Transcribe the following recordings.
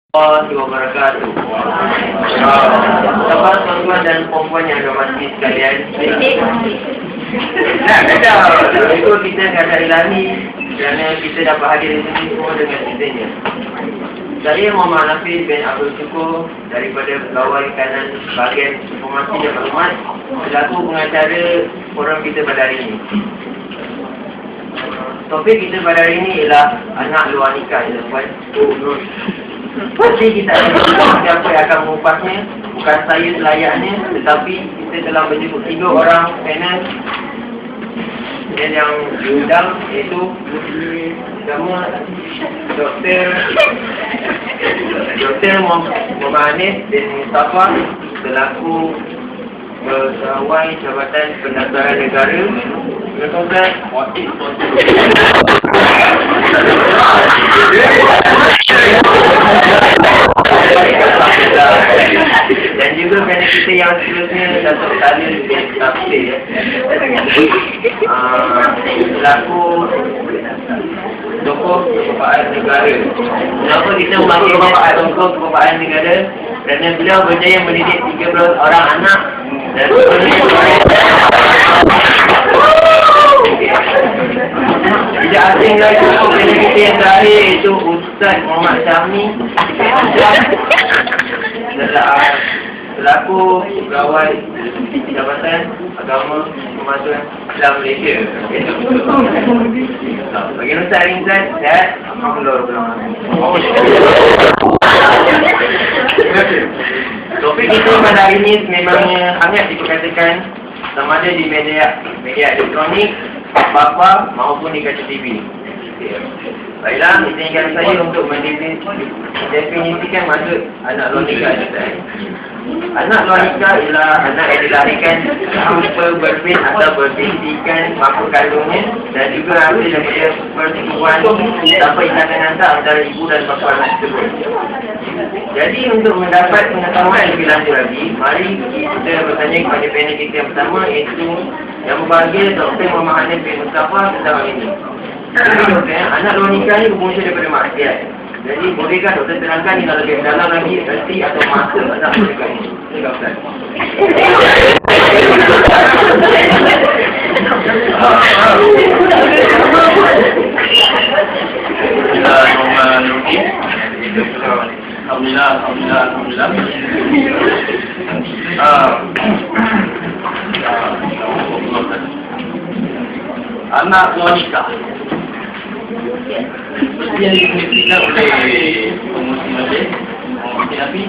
Wabarakatuh. Sahabat tuan-tuan dan puan-puan yang dirahmati sekalian. Itu kita kata ilahi kerana kita dapat hadir di sini semua dengan izinnya. Saya Muhammad Nafiz bin Abdul Syukur daripada Pegawai Kanan Bahagian Informasi dan Maklumat selaku pengacara forum kita pada hari ini. Topik kita pada hari ini ialah anak luar nikah, tuan. Nanti kita akan siapa yang akan mengupasnya. Bukan saya selayaknya, tetapi kita telah menjemput 3 orang panel yang diundang, iaitu pertama Dr. Muhammad Hanif bin Mustafa selaku Pegawai Jabatan Pendaftaran Negara. Tuan-tuan, dan juga panel kita yang seterusnya Datuk Talil bin Tafsir selaku tokoh kepapaan negara. Kenapa kita memanggil tokoh kepapaan negara? Kerana beliau berjaya mendidik 13 orang anak dan tidak asing lagi panel kita yang terakhir, iaitu Ustaz Muhammad Syahmi selaku Pegawai Jabatan Agama Pematuan Islam Malaysia. Bagaimana Ustaz hari ini, Ustaz? Sihat? Alhamdulillah. Topik kita pada hari ini memangnya hangat diperkatakan sama ada di media elektronik, apa-apa maupun di kaca TV. Baiklah, izinkan saya untuk mendefinisikan maksud anak luar nikah. Anak luar nikah ialah anak yang dilahirkan tanpa berbin atau berbintikan makhluk kandungnya dan juga hasil daripada persetubuhan tanpa ikatan hantar antara ibu dan bapa anak tersebut. Jadi untuk mendapat pengetahuan lebih lanjut lagi, mari kita bertanya kepada panel kita yang pertama, iaitu yang berbahagia Dr. Muhammad Hanif bin Mustafa tentang hal ini. Jadi doktor, anak luar nikah ni berpunca daripada maksiat. Jadi bolehkah doktor terangkan ni kalau lebih dalam lagi erti atau masa anak luar nikah ni? Silakan Ustaz. Bismillahirrahmanirrahim. Alhamdulillah. Anak luar nikah yang dikongsikan oleh Pemuslim Majlis Nabi.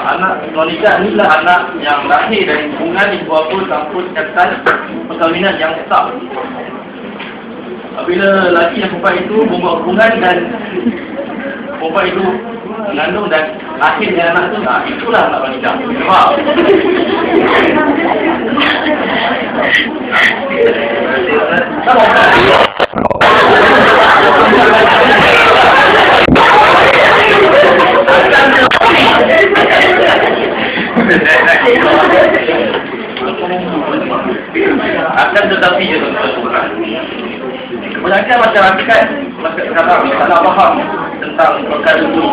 Anak luar nikah inilah anak yang lahir dari hubungan ibu bapa tanpa catatan perkahwinan yang sah. Apabila lelaki dan perempuan itu membuat hubungan dan perempuan itu mengandung dan akhirnya anak itu, itulah anak luar nikah. Faham? Akan tetapi je kebanyakan masyarakat sekarang salah faham tentang perkara itu.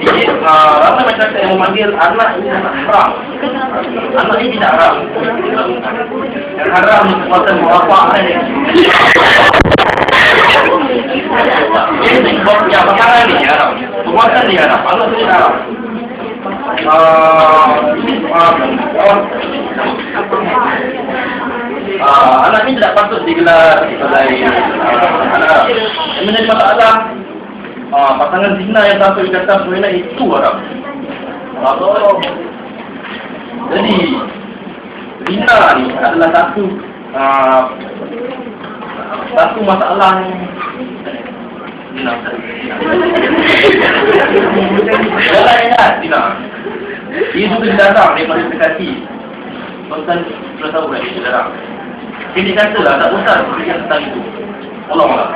Jadi ramai masyarakat yang memanggil anak ini anak haram. Anak ini tidak haram. Yang haram ni kekuatan merapak saja. Yang perkara ni haram. Perbuatan ni haram. Anak itu tidak haram. Anak ini tidak patut digelar sebagai anak. Yang menjadi masalah pasangan zina yang tanpa ikatan perkahwinan itu haram. Jadi zina ni adalah satu masalah yang zina. Dalam ingat zina. Dia juga dilarang daripada dekati. Tuan-tuan sudah tahu kan dia dilarang. Dia dikatalah tak usah berfikir tentang itu. Tolonglah.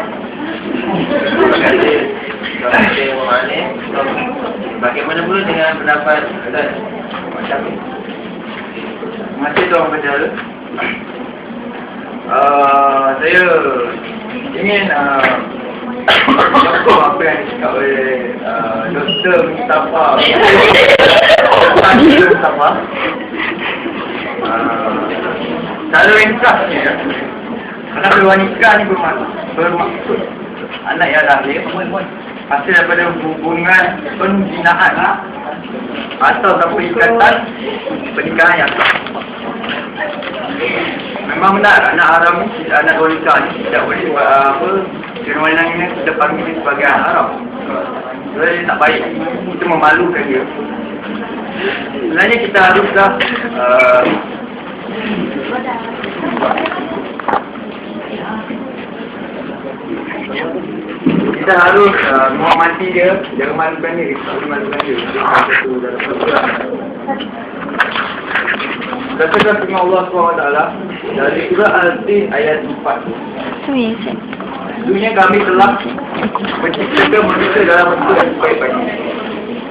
Bagaimana pula dengan pendapat Ustaz macam ni? Masih tuan penjara. Saya ingin Contoh apa yang dicakap oleh Dr. Mustafa. Mustafa. Cara ringkasnya, anak berwanita ni bermaksud anak yang lahir hasil daripada hubungan pembinaan atau satu ikatan pernikahan yang sah. Memang benar anak haram ni, anak wanita ni tidak boleh buat apa, fenomena ini kita panggil sebagai anak haram. Sebenarnya dia tak baik, itu memalukan dia. Sebenarnya kita haruslah kita harus menghormati dia, jangan malukan dia, kita boleh malukan dia. Katakan firman Allah SWT dari surah Al-Tin ayat 4. Dunia kami telah menciptakan manusia dalam bentuk yang sebaik-baiknya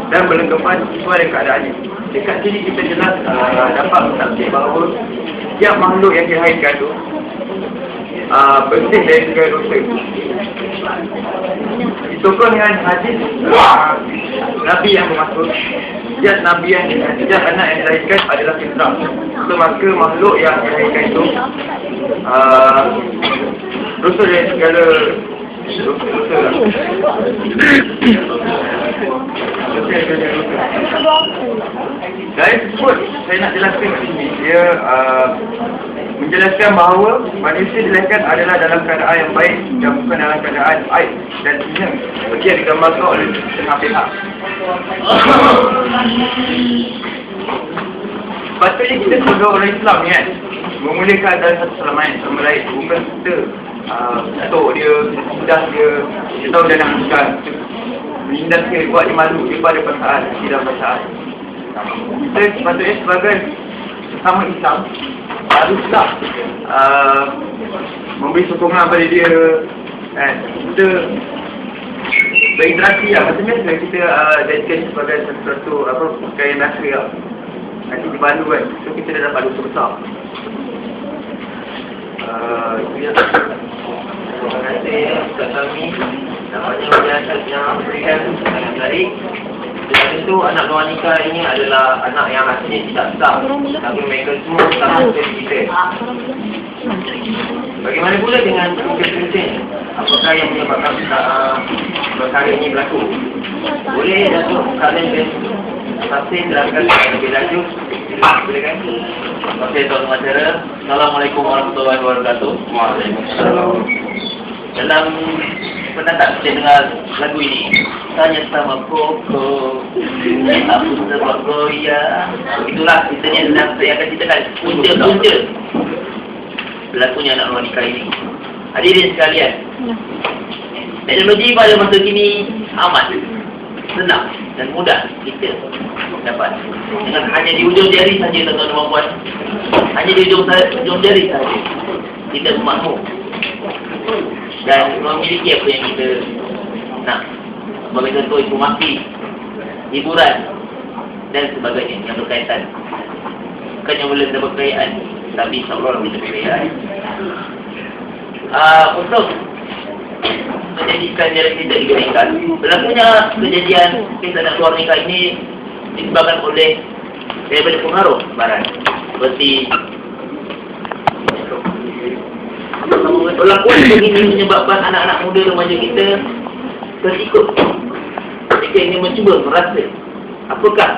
dan berlengkapan sesuai dengan keadaannya. Dekat sini kita jelas dapat mentafsir bahawa setiap makhluk yang dilahirkan itu bersih dari segala dosa. Disokong dengan hadis Nabi yang bermaksud setiap Nabi yang setiap anak yang dilahirkan adalah fitrah. So maka makhluk yang dilahirkan itu dosa dari segala dosa lah. Dari tersebut saya nak jelaskan di sini, dia menjelaskan bahawa manusia dilahirkan adalah dalam keadaan yang baik dan bukan dalam keadaan aib dan hina seperti yang digambarkan oleh setengah pihak. Patutnya kita sebagai orang Islam ni kan memulakan antara satu sama lain, bukan kita ketuk dia, sudah dia tahu dia nak bukan menindas dia, buat dia malu, dia pada perasaan, tidak perasaan. Kita sepatutnya sebagai sesama Islam haruslah memberi sokongan pada dia, kita berinteraksi lah. Maksudnya kita jadikan sebagai sesuatu perkara biasa lah. Nanti dibantu kan, so kita dah dapat dosa besar. Itu yang terima kasih Ustaz kami. Namanya penjelasan yang berikan sangat menarik. Dan tentu anak wanita ini adalah anak yang asalnya tidak sah, tapi mereka semua sama seperti kita. Bagaimana pula dengan kekerasan? Apakah yang menyebabkan perkara ini berlaku? Boleh Datuk kalian pasti terangkan lebih lanjut. Silakan. Okey, tuan-tuan saudara. Assalamualaikum warahmatullahi wabarakatuh. Waalaikumsalam. Dalam pernah tak saya dengar lagu ini? Tanya sama Koko, aku sebab goyah. Itulah ceritanya sedang saya akan ceritakan punca-punca berlakunya anak wanita ini. Hadirin sekalian, teknologi pada masa kini amat senang dan mudah kita dapat dengan hanya di ujung jari saja, tuan-tuan dan puan. Hanya di ujung jari saja kita makmur dan memiliki apa yang kita nak, sebagai contoh informasi, hiburan dan sebagainya yang berkaitan. Bukan yang boleh dapat kekayaan, tapi insyaAllah kita kekayaan. Untuk menjadikan jarak kita digerakkan, berlakunya kejadian kisah anak luar nikah ini disebabkan oleh daripada pengaruh barat, seperti perlakuan begini menyebabkan anak-anak muda remaja kita terikut. Mereka ingin mencuba merasa apakah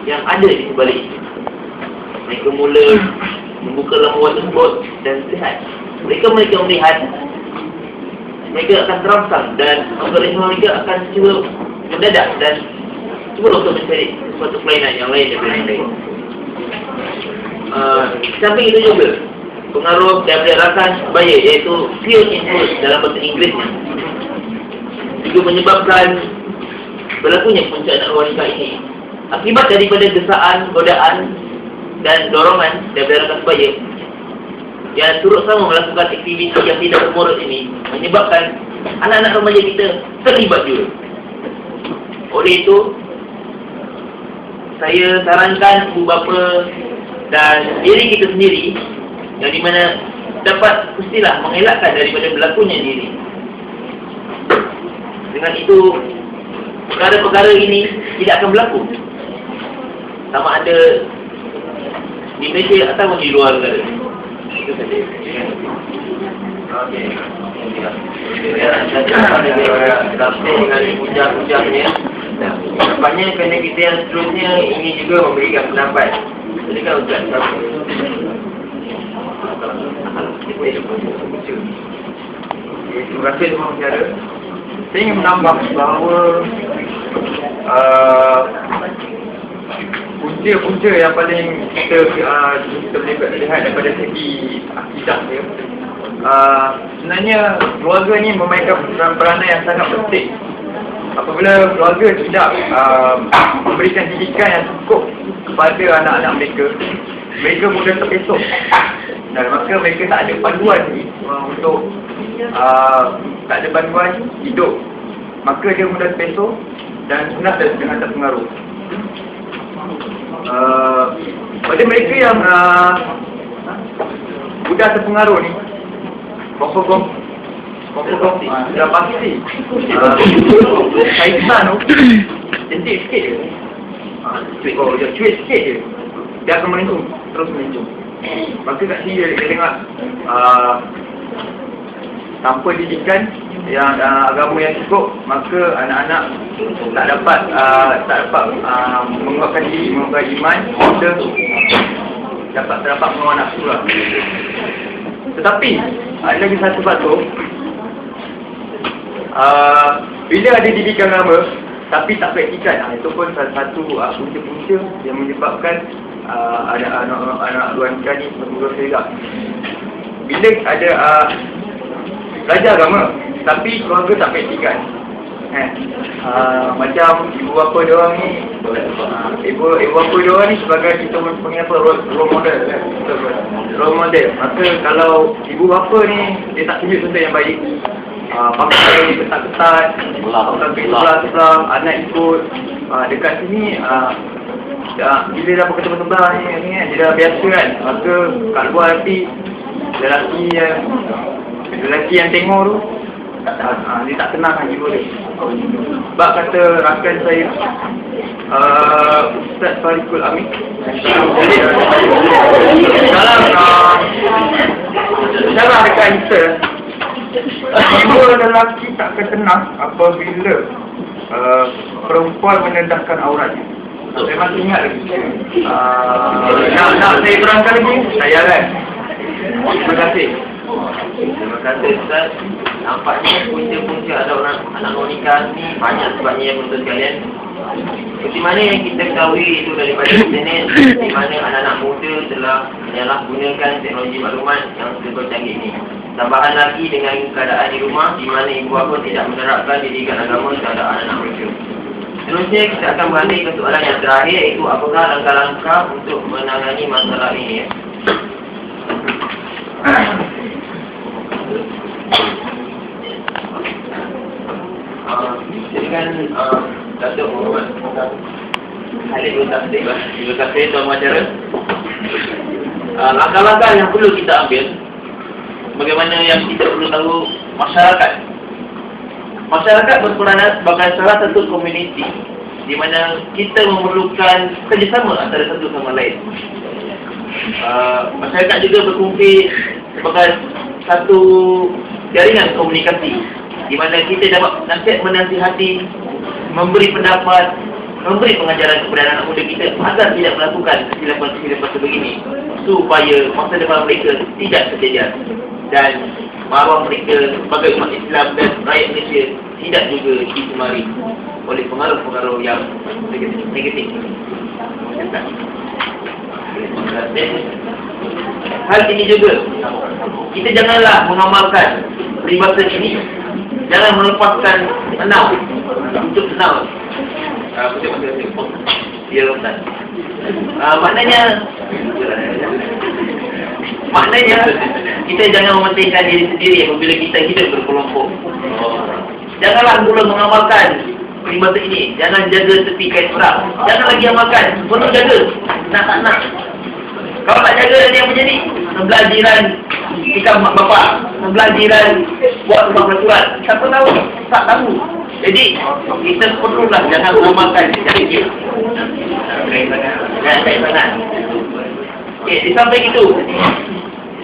yang ada di sebalik itu. Mereka mula membuka lamuan tersebut dan lihat. Mereka melihat, mereka akan terangsang dan organisme mereka akan cuba mendadak dan cuba untuk mencari sesuatu kelainan yang lain daripada yang lain. Sampai itu juga pengaruh daripada rakan sebaya, iaitu peer influence dalam bahasa Inggerisnya, juga menyebabkan berlakunya punca anak wanita ini. Akibat daripada desaan, godaan dan dorongan daripada rakan sebaya yang turut sama melakukan aktiviti yang tidak bermurid ini, menyebabkan anak-anak remaja kita terlibat juga. Oleh itu, saya sarankan ibu bapa dan diri kita sendiri, yang dimana dapat mestilah mengelakkan daripada berlakunya diri Dengan itu, perkara-perkara ini tidak akan berlaku. Sama ada di Malaysia atau di luar negara. Itu saja. Okey. Dengan hujah-hujahnya, nampaknya kerana kita yang seterusnya ingin juga memberikan pendapat. Jadi kalau Ustaz terima kasih semua penjara. Saya ingin menambah bahawa punca-punca yang paling kita boleh lihat daripada segi akidah dia, sebenarnya keluarga ni memainkan peranan yang sangat penting. Apabila keluarga tidak memberikan didikan yang cukup kepada anak-anak mereka, mereka mudah terpesong. Dan maka mereka tak ada panduan untuk tak ada panduan hidup. Maka dia mudah terpesong dan mudah dengan terpengaruh. Pada mereka yang mudah terpengaruh ni, confirm dah pasti kaitan tu cantik sikit je, cuit sikit je, dia akan melencong, terus melencong. Maka kat sini dia tengok tanpa didikan yang agama yang cukup, maka anak-anak tak dapat menguatkan diri, menguatkan iman, kita dapat menguat nafsu lah. Tetapi ada lagi satu faktor, bila ada didikan agama tapi tak praktikan, itu pun salah satu punca-punca yang menyebabkan ada anak luar nikah ni bermula serak. Bila ada belajar agama tapi keluarga tak praktikan, macam ibu bapa diorang ni, ibu bapa diorang ni sebagai kita panggil apa, role model. Role model. Maka kalau ibu bapa ni dia tak tunjuk contoh yang baik, pakai ketat-ketat, pakai anak ikut dekat sini, bila dah pakai tebal-tebal ni dia dah biasa kan. Maka kat luar nanti lelaki yang tengok tu dia tak tenang kan jiwa dia. Sebab kata rakan saya Ustaz Farikul Amin, dalam cara dekat Insta, jiwa lelaki takkan tenang apabila perempuan menendahkan auratnya. Saya masih ingat lagi. Nak saya terangkan lagi? Saya kan. Terima kasih. Terima kasih Ustaz. Nampaknya punca-punca ada orang anak wanita ni banyak sebabnya yang menurut sekalian. Seperti mana yang kita ketahui itu daripada internet, di mana anak-anak muda telah menyalahgunakan teknologi maklumat yang serba canggih ini. Tambahan lagi dengan keadaan di rumah di mana ibu bapa tidak menerapkan didikan agama terhadap anak-anak mereka. Seterusnya kita akan beralih ke soalan yang terakhir, iaitu apakah langkah-langkah untuk menangani masalah ini. Jadi kan Datuk Muhammad Khalid bin Tasdik, terima kasih Tuan Pengacara. Langkah-langkah yang perlu kita ambil, bagaimana yang kita perlu tahu, masyarakat berperanan sebagai salah satu komuniti di mana kita memerlukan kerjasama antara satu sama lain. Masyarakat juga berfungsi sebagai satu jaringan komunikasi di mana kita dapat menasihati, memberi pendapat, memberi pengajaran kepada anak muda kita agar tidak melakukan kesilapan-kesilapan sebegini, supaya masa depan mereka tidak terjejas dan maruah mereka sebagai umat Islam dan rakyat Malaysia tidak juga disemari oleh pengaruh-pengaruh yang negatif. Hal ini juga, kita janganlah mengamalkan peribahasa ini. Jangan melepaskan enam untuk senang. Dia lontar. Maknanya kita jangan mementingkan diri sendiri apabila kita hidup berkelompok. Janganlah mula mengamalkan peribahasa ini. Jangan jaga tepi kain perang. Jangan lagi amalkan. Perlu jaga. Nak tak nak. Kalau tak jaga, nanti yang menjadi sebelah jiran tikam mak bapak, sebelah jiran buat rumah peraturan. Siapa tahu? Tak tahu. Jadi kita perlulah jangan mengamalkan sedikit. Jangan kait sangat. Okey, di samping itu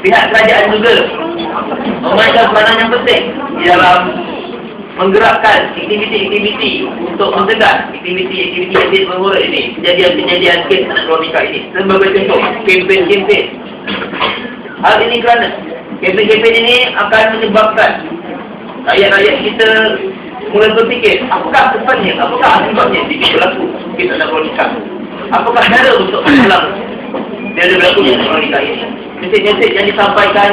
pihak kerajaan juga memainkan peranan yang penting di dalam menggerakkan aktiviti-aktiviti untuk mencegah aktiviti-aktiviti yang tidak mengurat ini, kejadian-kejadian kes anak luar nikah ini. Sebagai contoh, kempen-kempen. Hal ini kerana kempen-kempen ini akan menyebabkan rakyat-rakyat kita mula berfikir, apakah kesannya, apakah akibatnya jika berlaku kes anak luar nikah? Apakah cara untuk menghalang dari berlakunya anak luar nikah ini? Mesej-mesej yang disampaikan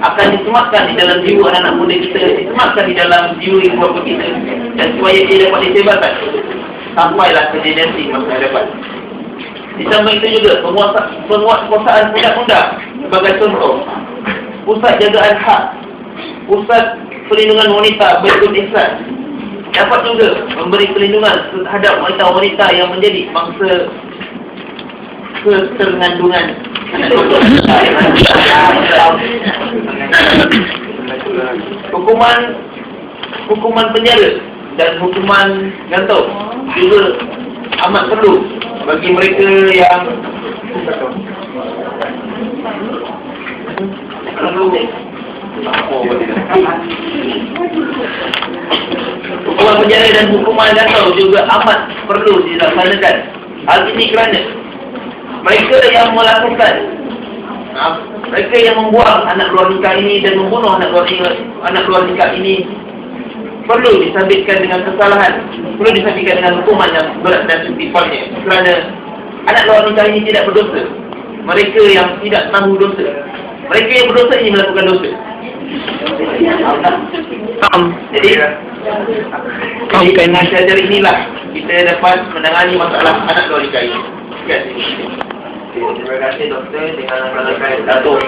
akan disematkan di dalam jiwa anak-anak muda kita, disematkan di dalam jiwa ibu bapa kita, dan supaya dia dapat disebarkan sampailah ke generasi masa hadapan. Di samping itu juga penguatkuasaan undang-undang sebagai contoh, pusat jagaan hak, pusat perlindungan wanita berikut Ihsan dapat juga memberi perlindungan terhadap wanita-wanita yang menjadi mangsa keterngandungan. Hukuman penjara dan hukuman gantung juga amat perlu bagi mereka yang hukuman penjara dan hukuman gantung juga amat perlu dilaksanakan. Hal ini kerana mereka yang melakukan, mereka yang membuang anak luar nikah ini dan membunuh anak luar nikah ini perlu disabitkan dengan kesalahan, perlu disabitkan dengan hukuman yang berat dan setimpalnya. Kerana anak luar nikah ini tidak berdosa, mereka yang tidak tahu dosa, mereka yang berdosa ini melakukan dosa. Jadi dengan cara inilah kita dapat menangani masalah anak luar nikah ini. Terima kasih doktor dengan melakukan Datuk.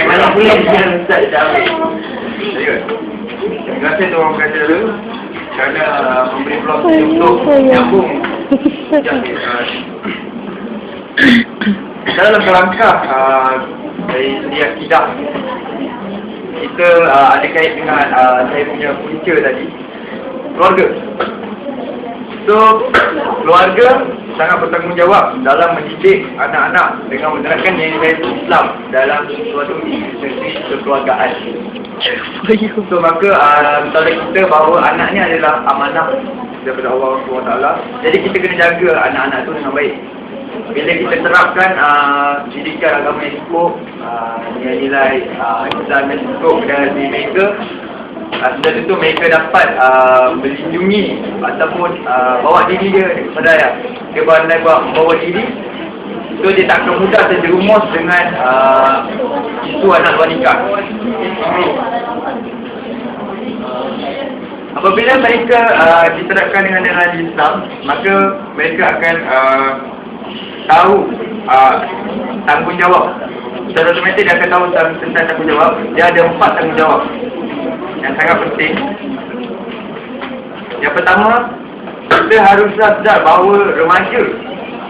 Mana boleh dia tak jawab. Terima kasih tuan Presiden kerana memberi peluang untuk menyambung. Dalam kerangka dari segi akidah kita ada kait dengan saya punya punca tadi, keluarga. So, keluarga sangat bertanggungjawab dalam mendidik anak-anak dengan menerapkan nilai-nilai Islam dalam suatu institusi kekeluargaan. So, maka tanda kita bahawa anak ni adalah amanah daripada Allah SWT. Jadi kita kena jaga anak-anak tu dengan baik. Bila kita terapkan didikan agama yang cukup, nilai-nilai Islam yang cukup dan mereka, sudah tentu mereka dapat melindungi ataupun bawa diri dia kepada dia pandai bawa diri. So dia tak akan mudah terjerumus dengan isu anak luar nikah. Apabila mereka diterapkan dengan nilai Islam, maka mereka akan tahu tanggungjawab. Secara otomatik dia akan tahu tentang tanggungjawab. Dia ada 4 tanggungjawab yang sangat penting. Yang pertama, kita haruslah sedar bahawa remaja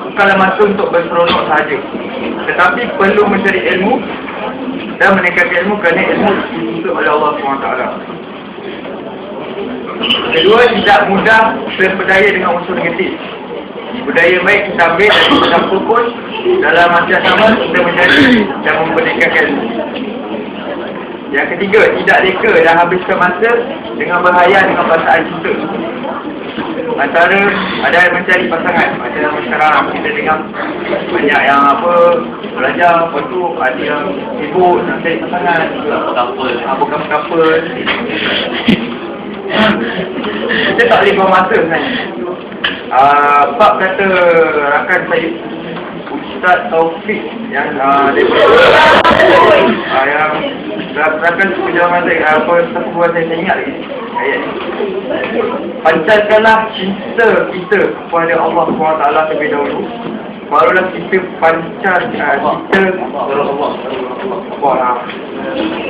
bukanlah masa untuk berseronok sahaja, tetapi perlu mencari ilmu dan meningkatkan ilmu kerana ilmu dituntut oleh Allah SWT. Kedua, tidak mudah terpedaya dengan unsur negatif. Budaya baik kita ambil dan kita fokus dalam masa yang sama kita menjadi dan memerdekakan ilmu. Yang ketiga, tidak reka dan habiskan masa dengan berhayal dengan perasaan cinta. Antara ada yang mencari pasangan, macam sekarang kita dengar banyak yang belajar, lepas tu ada yang sibuk nak cari pasangan, bukan couple. Kita tak boleh buang masa sebenarnya. Bab kata rakan saya Ustaz Taufik yang yang rakan perjalanan saya satu buat saya ingat lagi ayat ni. Pancarkanlah cinta kita kepada Allah SWT terlebih dahulu, barulah kita pancar cinta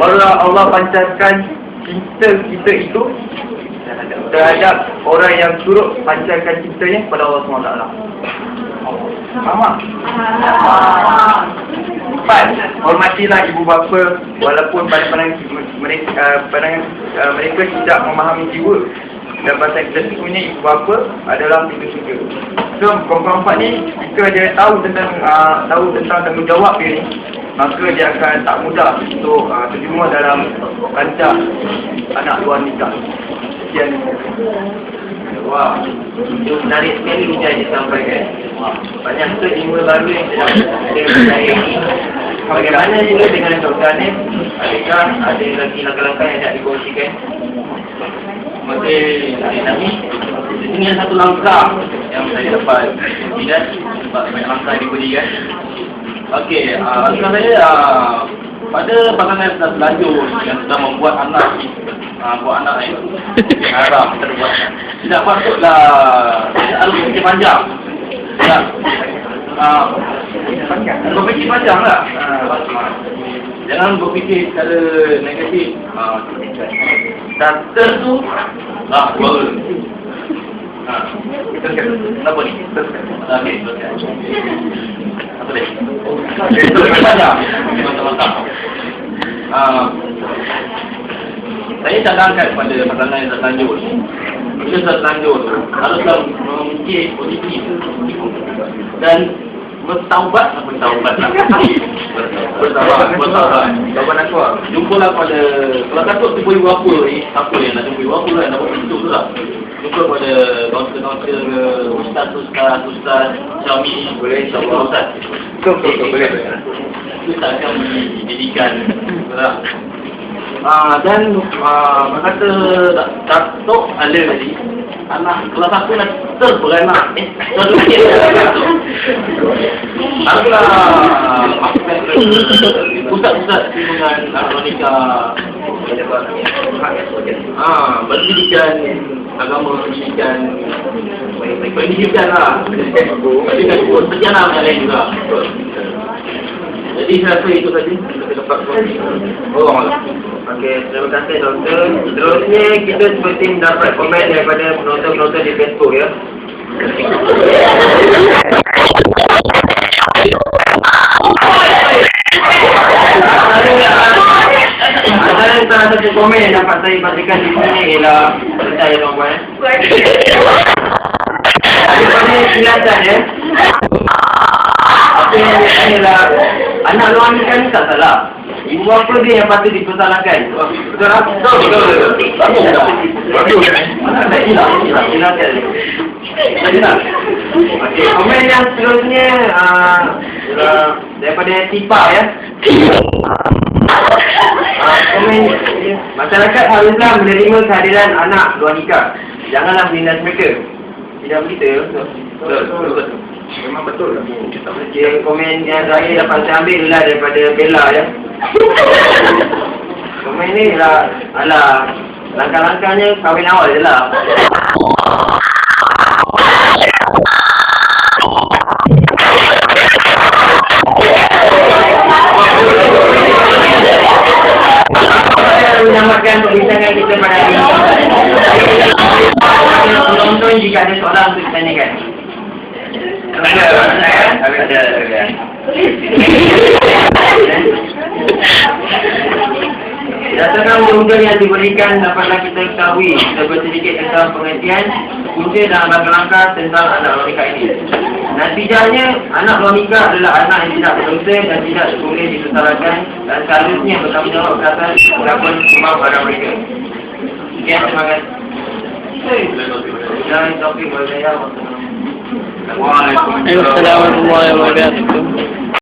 barulah Allah pancarkan cinta kita itu terhadap orang yang turut pancarkan cintanya kepada Allah SWT. Faham tak? 4. Hormatilah ibu bapa walaupun pada pandangan mereka tidak memahami jiwa. Dan bahasa kita punya ibu bapa adalah pintu syurga. So, keempat ni, jika dia tahu tentang tanggungjawab dia ni, maka dia akan tak mudah untuk terjemur dalam kancah anak luar nikah. Sekian. Wah, itu menarik sekali Ujah disampaikan. Banyak ilmu baru yang kita percaya ini. Bagaimana juga dengan Dr. Hanif? Adakah ada lagi langkah-langkah yang nak dikongsikan? Okey, Nabi, ini satu langkah yang saya dapat tidak sebab banyak langkah diberikan. Okey, langkah saya pada pasangan yang sudah berlanjur yang sudah membuat anak yang haram terbuat, tidak patutlah harus berfikir panjang. Tak. Berfikir panjang lah. Jangan berfikir secara negatif. Starter tu baru. Kenapa ni? Okey, apa dia? Berfikir panjang. Mantap. Saya cadangkan kepada pasangan yang terlanjur. Bila sudah terlanjur, haruslah memikir positif dan bertaubat. Bertaubat. Jumpalah pada, kalau takut jumpa ibu apa ni, siapa yang nak jumpa ibu apa lah, nak buat pintu tu lah. Jumpa pada kaunselor ustaz, Syami, boleh insyaAllah ustaz. Boleh. Ustaz akan mendidikan. Dan berkata Datuk ada tadi, anak kelas aku nak terberanak. Akulah pusat-pusat dengan Veronica pendidikan agama, pendidikan lah. Pendidikan sejarah yang lain juga. Jadi saya rasa itu saja. Okey, terima kasih doktor. Seterusnya kita seperti mendapat komen daripada penonton-penonton di Facebook ya. Ada salah satu komen yang dapat saya bacakan di sini ialah percaya tuan-tuan. Daripada kelihatan ya. Apa yang ialah anak luar ni kan tak salah. Ibu bapa dia yang patut dipersalahkan. Betul tak? Betul. Okey, komen yang seterusnya daripada Tipa ya. Komen, masyarakat haruslah menerima kehadiran anak luar nikah. Janganlah menindas mereka. Tidak begitu ya? Betul. Memang betul. Okay, komen yang terakhir dapat saya ambil adalah daripada Bella ya. Komen ni lah, langkah-langkahnya kahwin awal je lah. Menyamakan perbincangan kita pada hari ini. Penonton jika ada soalan untuk ditanyakan. Ada. Berdasarkan undang-undang yang diberikan, dapatlah kita ketahui sedikit tentang pengertian punca dan langkah-langkah tentang anak luar nikah ini. Natijahnya, anak luar nikah adalah anak yang tidak berdosa dan tidak boleh disesalahkan dan seharusnya bertanggungjawab atas perlakuan semua pada mereka. Sekian, terima kasih. Dan topik berbeza. Waalaikumsalam warahmatullahi wabarakatuh.